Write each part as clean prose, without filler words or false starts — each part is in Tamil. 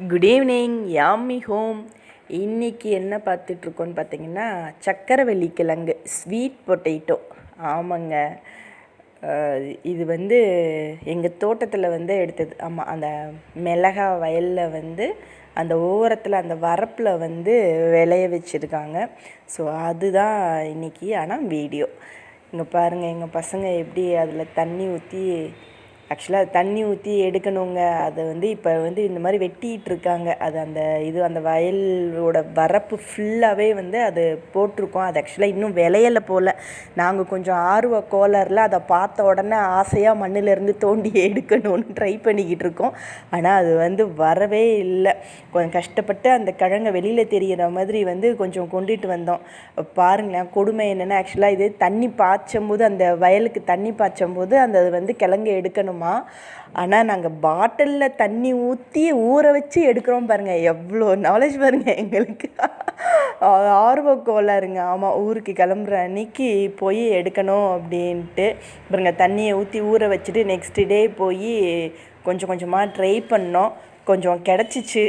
Good evening Yami home. இன்றைக்கி என்ன பார்த்துட்ருக்கோன்னு பார்த்தீங்கன்னா சக்கரவள்ளி கிழங்கு ஸ்வீட் பொட்டேட்டோ. ஆமாங்க, இது எங்கள் தோட்டத்தில் எடுத்தது. ஆமாம், அந்த மிளகா வயலில் அந்த ஓரத்தில் அந்த வரப்பில் விளைய வச்சுருக்காங்க. ஸோ அதுதான் இன்றைக்கி. ஆனால் வீடியோ இங்கே பாருங்கள், எங்கள் பசங்க எப்படி அதில் தண்ணி ஊற்றி, ஆக்சுவலாக அது தண்ணி ஊற்றி எடுக்கணுங்க. அதை இப்போ இந்த மாதிரி வெட்டிகிட்டு இருக்காங்க. அது அந்த வயலோட வரப்பு ஃபுல்லாகவே அது போட்டிருக்கோம். அது ஆக்சுவலாக இன்னும் விளையலை போல். நாங்கள் கொஞ்சம் ஆர்வ கோளாறில் அதை பார்த்த உடனே ஆசையாக மண்ணிலேருந்து தோண்டி எடுக்கணும்னு ட்ரை பண்ணிக்கிட்டு இருக்கோம். ஆனால் அது வரவே இல்லை. கொஞ்சம் கஷ்டப்பட்டு அந்த கிழங்கை வெளியில் தெரிகிற மாதிரி கொஞ்சம் கொண்டுட்டு வந்தோம். பாருங்களேன், கொடுமை என்னென்னா, ஆக்சுவலாக இது தண்ணி பாய்ச்சும் போது, அந்த வயலுக்கு தண்ணி பாய்ச்சும் போது அந்த கிழங்கை எடுக்கணும். ஆனால் நாங்கள் பாட்டிலில் தண்ணி ஊற்றி ஊற வச்சு எடுக்கிறோம். பாருங்கள், எவ்வளோ நாலேஜ் பாருங்கள் எங்களுக்கு. ஆர்வ கோளாறுங்க. ஆமாம், ஊருக்கு கிளம்புற அன்னைக்கு போய் எடுக்கணும் அப்படின்ட்டு பாருங்கள், தண்ணியை ஊற்றி ஊற வச்சுட்டு நெக்ஸ்ட் டே போய் கொஞ்சம் கொஞ்சமாக ட்ரை பண்ணோம். கொஞ்சம் கிடச்சிச்சு.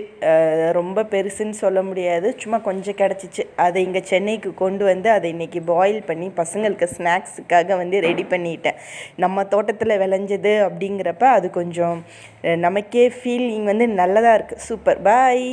ரொம்ப பெருசுன்னு சொல்ல முடியாது, சும்மா கொஞ்சம் கிடச்சிச்சு. அதை இங்கே சென்னைக்கு கொண்டு அதை இன்றைக்கி பாயில் பண்ணி பசங்களுக்கு ஸ்நாக்ஸுக்காக ரெடி பண்ணிட்டேன். நம்ம தோட்டத்தில் விளைஞ்சது அப்படிங்கிறப்ப அது கொஞ்சம் நமக்கே ஃபீலிங் நல்லதாக இருக்குது. சூப்பர். பாய்.